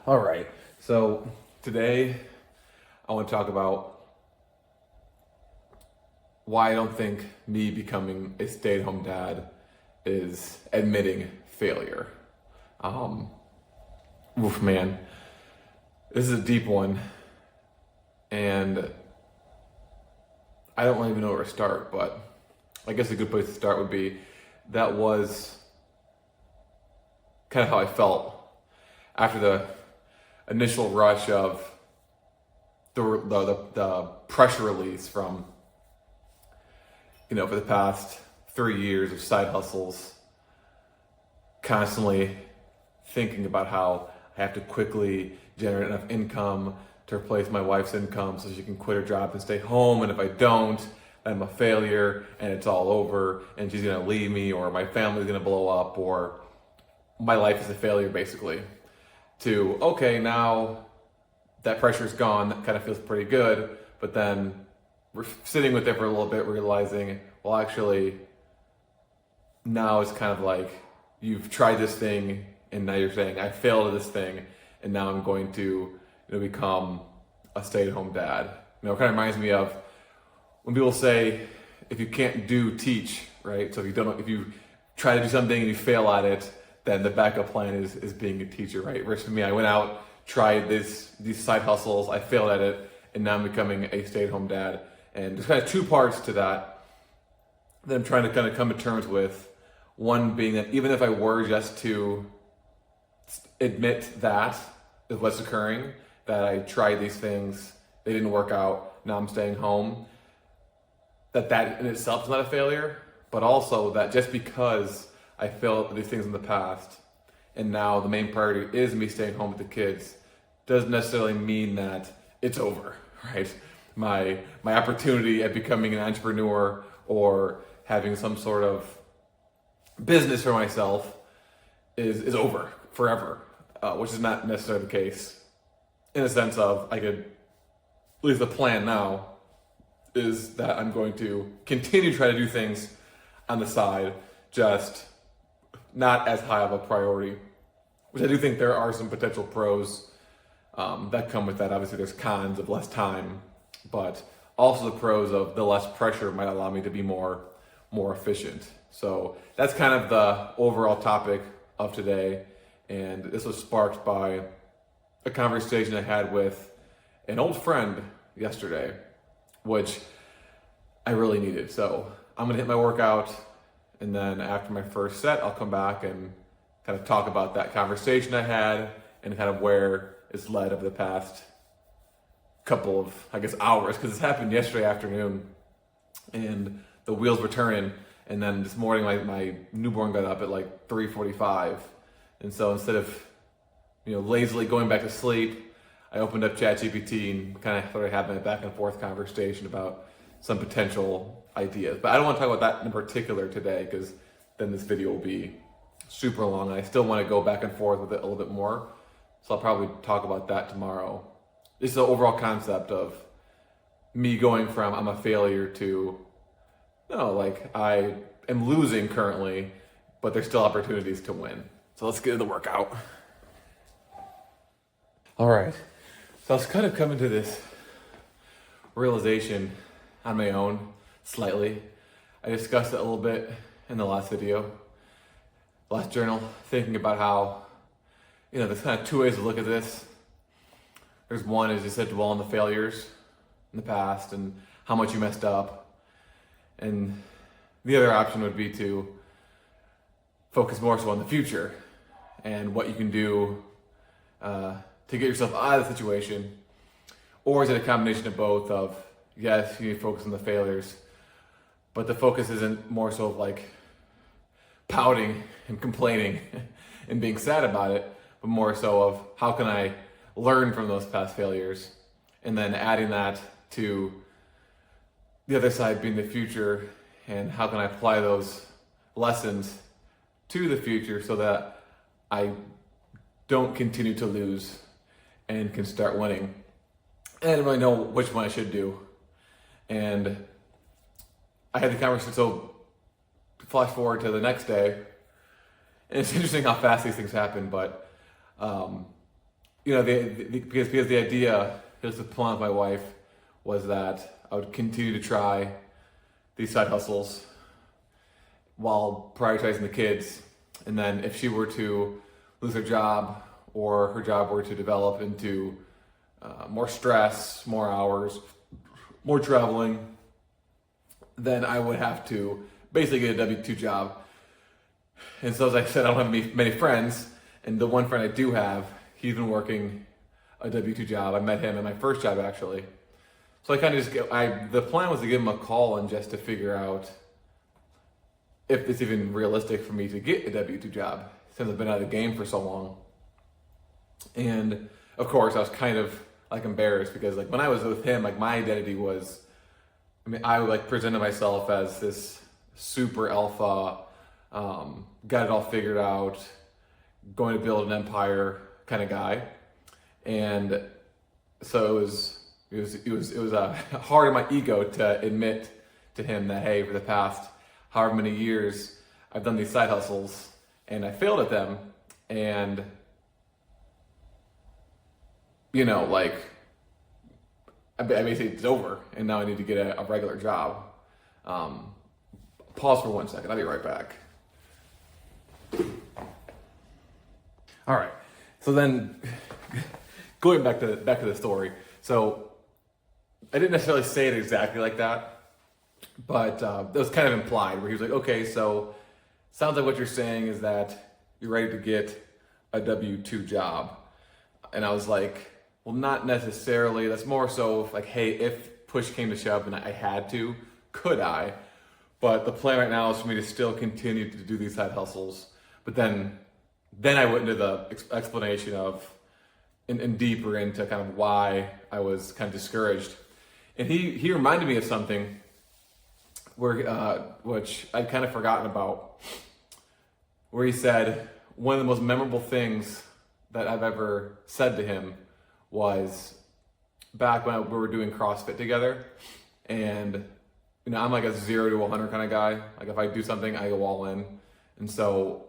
All right, so today I want to talk about why I don't think me becoming a stay-at-home dad is admitting failure. Um, Oof, man, this is a deep one, and I don't really even know where to start, but I guess a good place to start would be that was kind of how I felt after the initial rush of the pressure release from, for the past 3 years of side hustles, constantly thinking about how I have to quickly generate enough income to replace my wife's income so she can quit her job and stay home. And if I don't, I'm a failure and it's all over and she's gonna leave me, or my family's gonna blow up, or my life is a failure, basically. To, okay, now that pressure's gone, that kind of feels pretty good, but then we're sitting with it for a little bit, realizing, well, actually, now it's kind of like you've tried this thing and now you're saying, I failed at this thing and now I'm going to become a stay-at-home dad. It kind of reminds me of when people say, if you can't do, teach, right? So if you try to do something and you fail at it, then the backup plan is being a teacher, right? Versus me, I went out, tried these side hustles, I failed at it, and now I'm becoming a stay-at-home dad. And there's kind of two parts to that I'm trying to kind of come to terms with. One being that even if I were just to admit that is what's occurring, that I tried these things, they didn't work out, now I'm staying home, that in itself is not a failure, but also that just because I failed at these things in the past, and now the main priority is me staying home with the kids, doesn't necessarily mean that it's over, right? My opportunity at becoming an entrepreneur or having some sort of business for myself is over forever, which is not necessarily the case. In a sense of, at least the plan now is that I'm going to continue to try to do things on the side, just not as high of a priority, which I do think there are some potential pros that come with that. Obviously, there's cons of less time, but also the pros of the less pressure might allow me to be more efficient. So that's kind of the overall topic of today. And this was sparked by a conversation I had with an old friend yesterday, which I really needed. So I'm gonna hit my workout, and then after my first set, I'll come back and kind of talk about that conversation I had and kind of where it's led over the past couple of, hours, because this happened yesterday afternoon and the wheels were turning. And then this morning, my newborn got up at like 3:45. And so instead of, lazily going back to sleep, I opened up ChatGPT and kind of started having a back and forth conversation about some potential ideas. But I don't want to talk about that in particular today, because then this video will be super long and I still want to go back and forth with it a little bit more. So I'll probably talk about that tomorrow. This is the overall concept of me going from I'm a failure to, no, I am losing currently, but there's still opportunities to win. So let's get into the workout. All right. So I was kind of coming to this realization on my own, slightly. I discussed it a little bit in the last video, last journal, thinking about how, there's kind of two ways to look at this. There's one is just to dwell on the failures in the past and how much you messed up. And the other option would be to focus more so on the future and what you can do to get yourself out of the situation. Or is it a combination of both of, yes, you need to focus on the failures, but the focus isn't more so of pouting and complaining and being sad about it, but more so of how can I learn from those past failures, and then adding that to the other side being the future, and how can I apply those lessons to the future so that I don't continue to lose and can start winning. And I didn't really know which one I should do. And I had the conversation, so flash forward to the next day, and it's interesting how fast these things happen, but because the idea, here's the plan with my wife, was that I would continue to try these side hustles while prioritizing the kids. And then if she were to lose her job or her job were to develop into more stress, more hours, more traveling, then I would have to basically get a W-2 job. And so as I said, I don't have many friends, and the one friend I do have, he's been working a W-2 job. I met him at my first job actually. So I kind of the plan was to give him a call and just to figure out if it's even realistic for me to get a W-2 job since I've been out of the game for so long. And of course I was kind of like embarrassed because like when I was with him, like my identity was, I like presented myself as this super alpha, got it all figured out, going to build an empire kind of guy. And so it was hard on my ego to admit to him that, hey, for the past however many years, I've done these side hustles and I failed at them. And, like, I basically it's over and now I need to get a regular job. Pause for 1 second. I'll be right back. All right. So then going back to the story. So I didn't necessarily say it exactly like that, but that was kind of implied where he was like, okay, so sounds like what you're saying is that you're ready to get a W-2 job. And I was like, well, not necessarily. That's more so like, hey, if push came to shove and I had to, could I? But the plan right now is for me to still continue to do these side hustles. But then I went into the explanation of, and deeper into kind of why I was kind of discouraged. And he reminded me of something where, which I'd kind of forgotten about, where he said, one of the most memorable things that I've ever said to him was back when we were doing CrossFit together. And, I'm like a 0 to 100 kind of guy. Like if I do something, I go all in. And so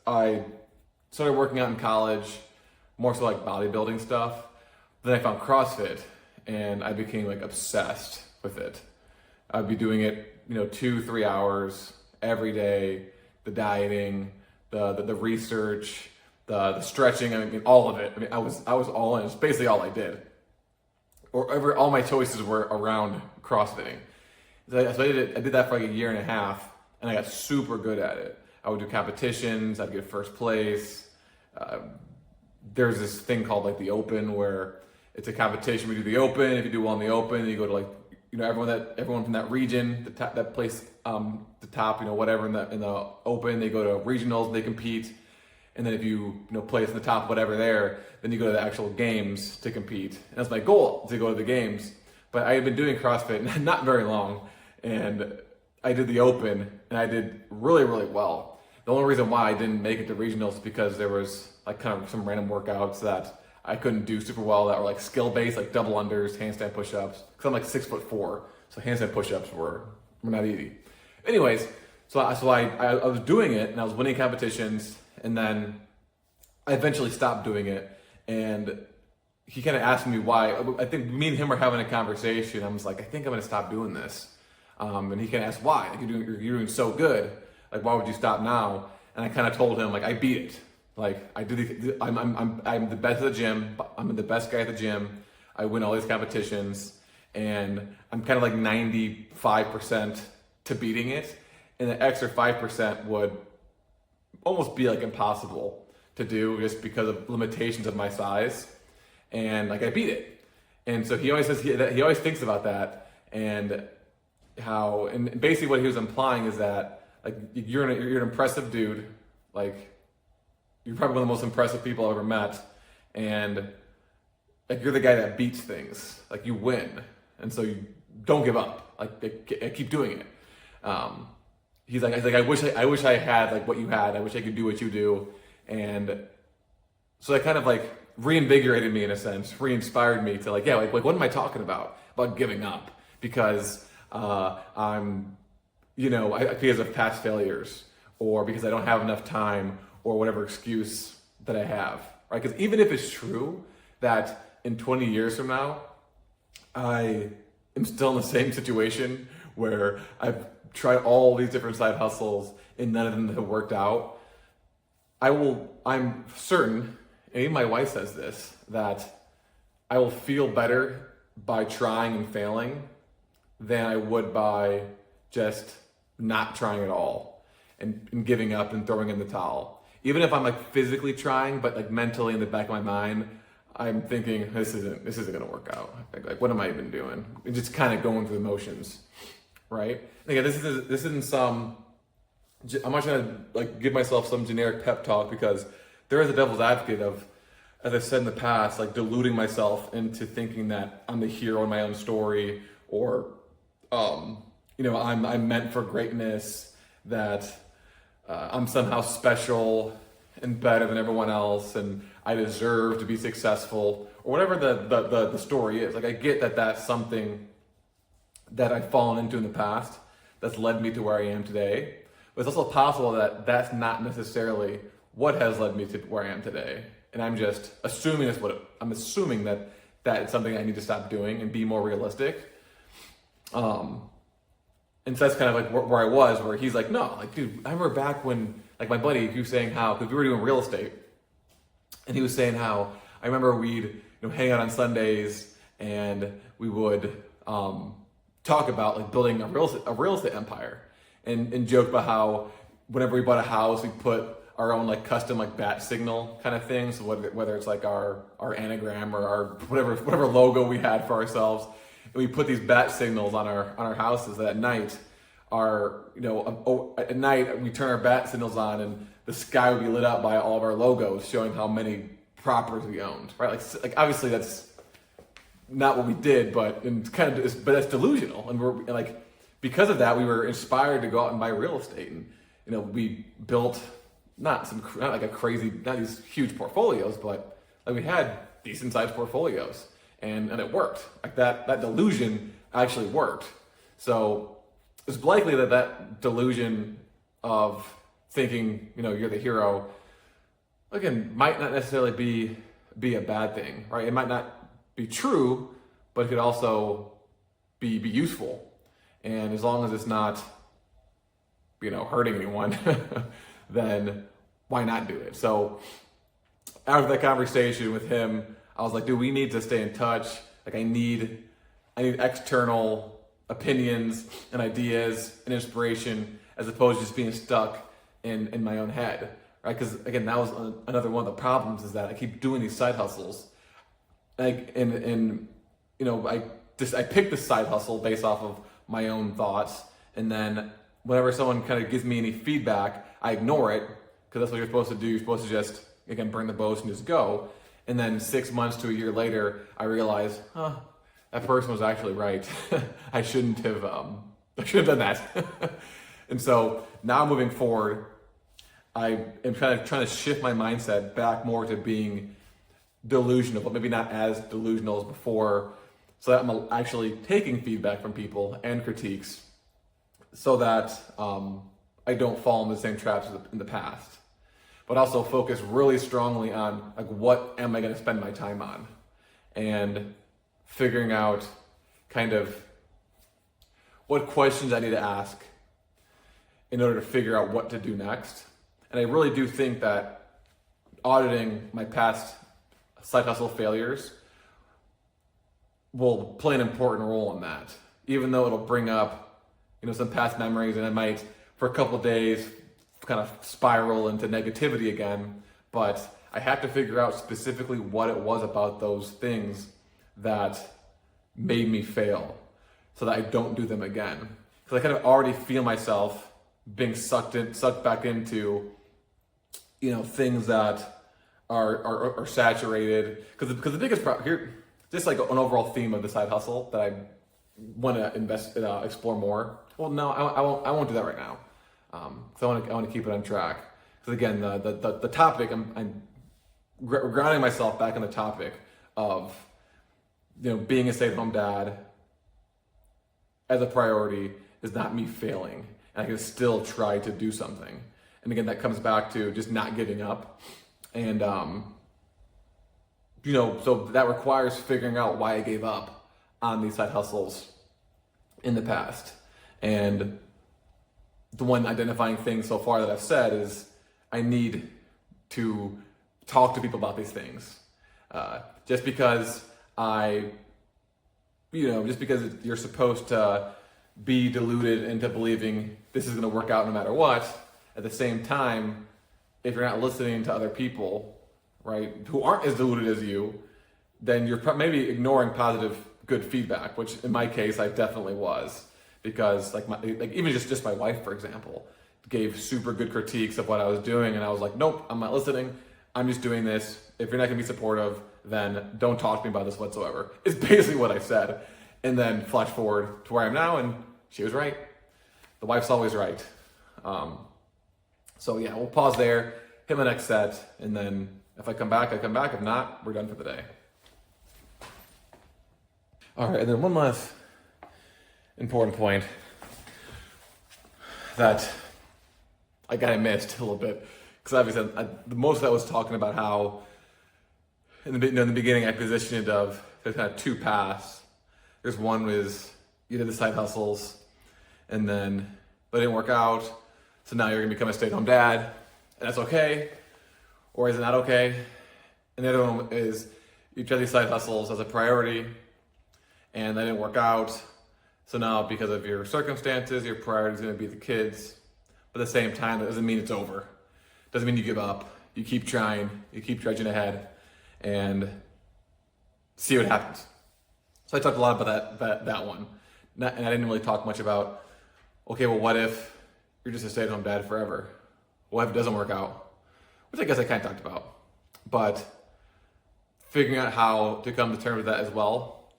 I started working out in college, more so like bodybuilding stuff. Then I found CrossFit and I became like obsessed with it. I'd be doing it, 2-3 hours every day, the dieting, the research, the stretching, all of it. I was all in. It's basically all I did. All my choices were around CrossFitting. So I did that for like a year and a half, and I got super good at it. I would do competitions, I'd get first place. There's this thing called like the Open, where it's a competition. We do the Open. If you do well in the Open, you go to like, everyone from that region, that place, the top, whatever in the Open, they go to regionals, they compete. And then if you, place in the top, whatever there, then you go to the actual games to compete. And that's my goal, to go to the games. But I had been doing CrossFit not very long, and I did the Open, and I did really, really well. The only reason why I didn't make it to regionals is because there was like kind of some random workouts that I couldn't do super well that were like skill-based, like double unders, handstand push-ups, because I'm like 6'4", so handstand push-ups were not easy. Anyways, so I was doing it, and I was winning competitions, and then I eventually stopped doing it, and he kind of asked me why. I think me and him were having a conversation. I was like, I think I'm going to stop doing this. And he kind of asked why. Like, you're doing so good. Like, why would you stop now? And I kind of told him, like, I beat it. Like, I'm the best at the gym. I'm the best guy at the gym. I win all these competitions, and I'm kind of like 95% to beating it. And the extra 5% would almost be like impossible to do just because of limitations of my size. And like I beat it. And so he always says he always thinks about that, and basically what he was implying is that like you're an impressive dude, like you're probably one of the most impressive people I've ever met, and like you're the guy that beats things, like you win, and so you don't give up, like keep doing it. He's like, I wish I had like what you had. I wish I could do what you do. And so that kind of like reinvigorated me in a sense, re-inspired me to like, yeah, like what am I talking about giving up? Because I'm, because of past failures, or because I don't have enough time, or whatever excuse that I have. right? Because even if it's true that in 20 years from now, I am still in the same situation where I've tried all these different side hustles and none of them have worked out, I'm certain, and even my wife says this, that I will feel better by trying and failing than I would by just not trying at all and giving up and throwing in the towel. Even if I'm like physically trying, but like mentally in the back of my mind, I'm thinking this isn't gonna work out. Like what am I even doing? And just kind of going through the motions, right? And again, this isn't some. I'm not trying to like give myself some generic pep talk, because there is a devil's advocate of, as I said in the past, like deluding myself into thinking that I'm the hero in my own story, or I'm meant for greatness, that I'm somehow special and better than everyone else, and I deserve to be successful, or whatever the story is. Like I get that that's something that I've fallen into in the past that's led me to where I am today. But it's also possible that that's not necessarily what has led me to where I am today. And I'm just assuming I'm assuming that is something I need to stop doing and be more realistic. And so that's kind of like where I was, where he's like, no, like, dude, I remember back when, like my buddy, he was saying how, because we were doing real estate, and he was saying how, I remember we'd hang out on Sundays and we would talk about like building a real estate empire, and joke about how whenever we bought a house, we put our own like custom like bat signal kind of thing. So whether it's like our anagram or our whatever logo we had for ourselves, and we put these bat signals on our houses that at night at night we turn our bat signals on and the sky would be lit up by all of our logos showing how many properties we owned, right? Like obviously that's not what we did, but that's delusional, and we're like, because of that, we were inspired to go out and buy real estate, and we built not these huge portfolios, but like we had decent sized portfolios, and it worked. Like that delusion actually worked. So it's likely that delusion of thinking you're the hero, again, might not necessarily be a bad thing, right? It might not be true, but it could also be useful. And as long as it's not, hurting anyone, then why not do it? So after that conversation with him, I was like, dude, we need to stay in touch. Like I need external opinions and ideas and inspiration, as opposed to just being stuck in my own head, right? Because again, that was another one of the problems, is that I keep doing these side hustles. Like, I picked this side hustle based off of my own thoughts, and then whenever someone kind of gives me any feedback, I ignore it, because that's what you're supposed to do. You're supposed to just, again, burn the boats and just go. And then 6 months to a year later, I realize, that person was actually right. I shouldn't have done that. And so now moving forward, I am kind of trying to shift my mindset back more to being delusional, but maybe not as delusional as before, so that I'm actually taking feedback from people and critiques, so that I don't fall in the same traps in the past, but also focus really strongly on like, what am I going to spend my time on, and figuring out kind of what questions I need to ask in order to figure out what to do next. And I really do think that auditing my past side hustle failures will play an important role in that, even though it'll bring up, some past memories, and it might, for a couple of days, kind of spiral into negativity again. But I have to figure out specifically what it was about those things that made me fail, so that I don't do them again. Because I kind of already feel myself being sucked back into, things that are saturated. Because the biggest problem here, just like an overall theme of the side hustle that I want to explore more. Well, no, I won't do that right now. So I want to keep it on track. Because again, the topic, I'm grounding myself back on the topic of being a stay-at-home dad as a priority is not me failing, and I can still try to do something. And again, that comes back to just not giving up, and so that requires figuring out why I gave up on these side hustles in the past. And the one identifying thing so far that I've said is I need to talk to people about these things. Just because just because you're supposed to be deluded into believing this is going to work out no matter what, at the same time, if you're not listening to other people, right, who aren't as deluded as you, then you're maybe ignoring positive, good feedback, which in my case, I definitely was. Because even just my wife, for example, gave super good critiques of what I was doing, and I was like, nope, I'm not listening. I'm just doing this. If you're not gonna be supportive, then don't talk to me about this whatsoever. It's basically what I said. And then flash forward to where I am now, and she was right. The wife's always right. So yeah, we'll pause there, hit my next set, and then if I come back, I come back. If not, we're done for the day. All right, and then one last important point that I kind of missed a little bit, because obviously the most of that was talking about how in the beginning I positioned it of there's kind of two paths. There's one was you did the side hustles, and then they didn't work out, so now you're gonna become a stay-at-home dad, and that's okay, or is it not okay? And the other one is you tried these side hustles as a priority, and they didn't work out. So now, because of your circumstances, your priority is going to be the kids. But at the same time, that doesn't mean it's over. Doesn't mean you give up. You keep trying. You keep trudging ahead, and see what happens. So I talked a lot about that one, and I didn't really talk much about, okay, well, what if you're just a stay-at-home dad forever? What if it doesn't work out? Which I guess I kind of talked about, but figuring out how to come to terms with that as well.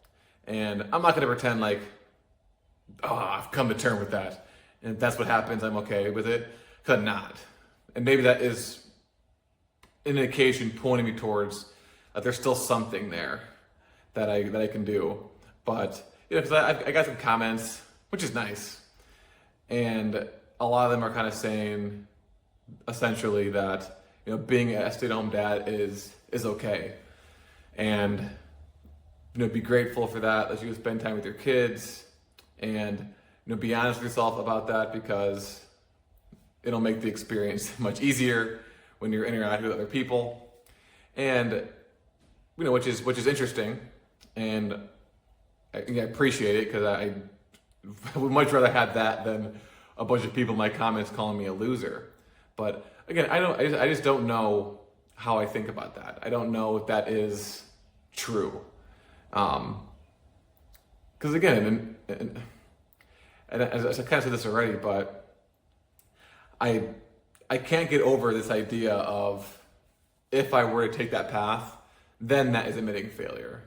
And I'm not going to pretend like, I've come to terms with that, and if that's what happens, I'm okay with it, because I'm not. And maybe that is an indication pointing me towards that there's still something there that I can do. But because I got some comments, which is nice, and a lot of them are kind of saying essentially that being a stay-at-home dad is okay, and be grateful for that you can spend time with your kids. And be honest with yourself about that, because it'll make the experience much easier when you're interacting with other people. And which is interesting, and I appreciate it, because I would much rather have that than a bunch of people in my comments calling me a loser. But again, I just don't know how I think about that. I don't know if that is true. Because again, and as I kind of said this already, but I can't get over this idea of, if I were to take that path, then that is admitting failure,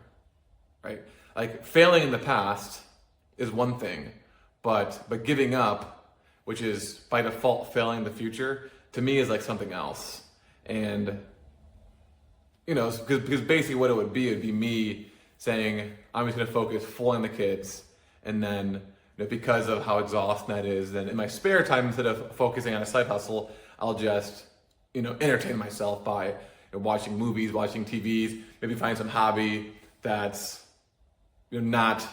right? Like, failing in the past is one thing, but giving up, which is by default failing in the future, to me is like something else. And because basically what it would be me saying, I'm just going to focus fully on the kids, and then because of how exhausting that is, then in my spare time, instead of focusing on a side hustle, I'll just entertain myself by watching movies, watching TVs, maybe find some hobby that's not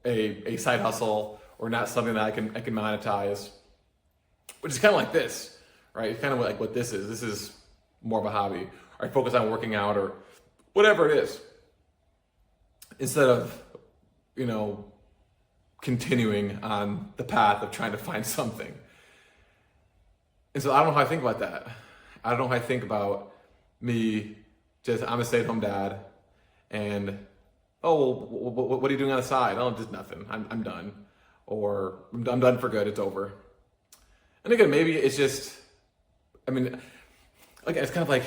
a side hustle, or not something that I can monetize, which is kind of like this, right? It's kind of like what this is. This is more of a hobby. Or I focus on working out, or whatever it is, instead of continuing on the path of trying to find something. And so I don't know how I think about that. I don't know how I think about me I'm a stay-at-home dad, and what are you doing on the side? Oh, just nothing. I'm done. Or I'm done for good. It's over. And again, maybe it's just, it's kind of like,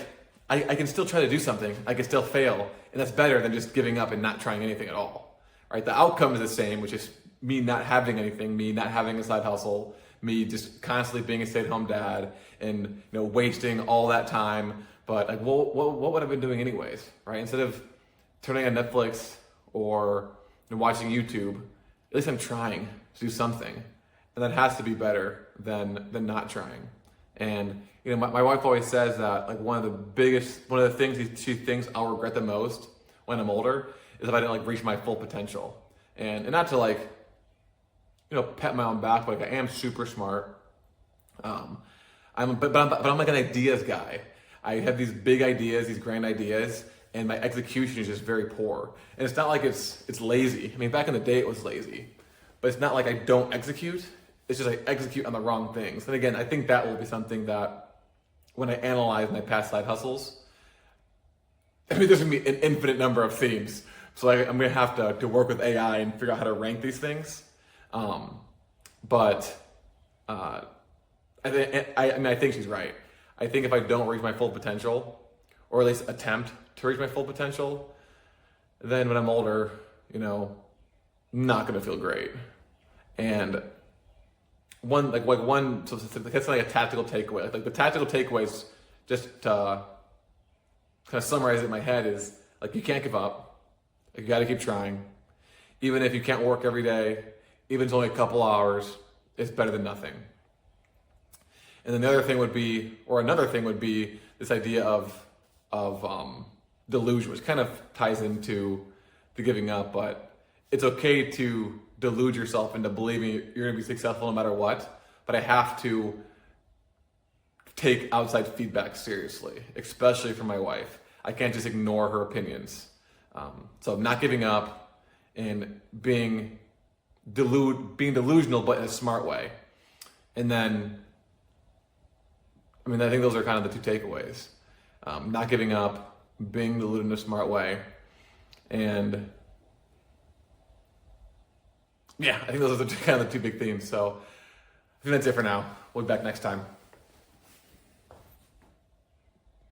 I can still try to do something. I can still fail. And that's better than just giving up and not trying anything at all, right? The outcome is the same, which is me not having anything, me not having a side hustle, me just constantly being a stay-at-home dad, and wasting all that time. But like, what would I have been doing anyways, right? Instead of turning on Netflix or watching YouTube, at least I'm trying to do something, and that has to be better than not trying. And My wife always says that like one of the things she thinks I'll regret the most when I'm older is if I didn't like reach my full potential. And not to like, pat my own back, but like I am super smart. But I'm like an ideas guy. I have these big ideas, these grand ideas, and my execution is just very poor. And it's not like it's lazy. I mean, back in the day it was lazy, but it's not like I don't execute. It's just I execute on the wrong things. And again, I think that will be something that when I analyze my past side hustles, I mean, there's gonna be an infinite number of themes. So I'm gonna have to work with AI and figure out how to rank these things. But I think she's right. I think if I don't reach my full potential, or at least attempt to reach my full potential, then when I'm older, not gonna feel great. And so that's like a tactical takeaway. Like the tactical takeaways, just to kind of summarize it in my head, is like you can't give up. You got to keep trying, even if you can't work every day. Even if it's only a couple hours, it's better than nothing. And then another thing would be this idea of delusion, which kind of ties into the giving up. But it's okay to delude yourself into believing you're going to be successful no matter what. But I have to take outside feedback seriously, especially from my wife. I can't just ignore her opinions. So not giving up and being delusional, but in a smart way. And then, I think those are kind of the two takeaways. Not giving up, being deluded in a smart way. And yeah, I think those are kind of the two big themes. So I think that's it for now. We'll be back next time.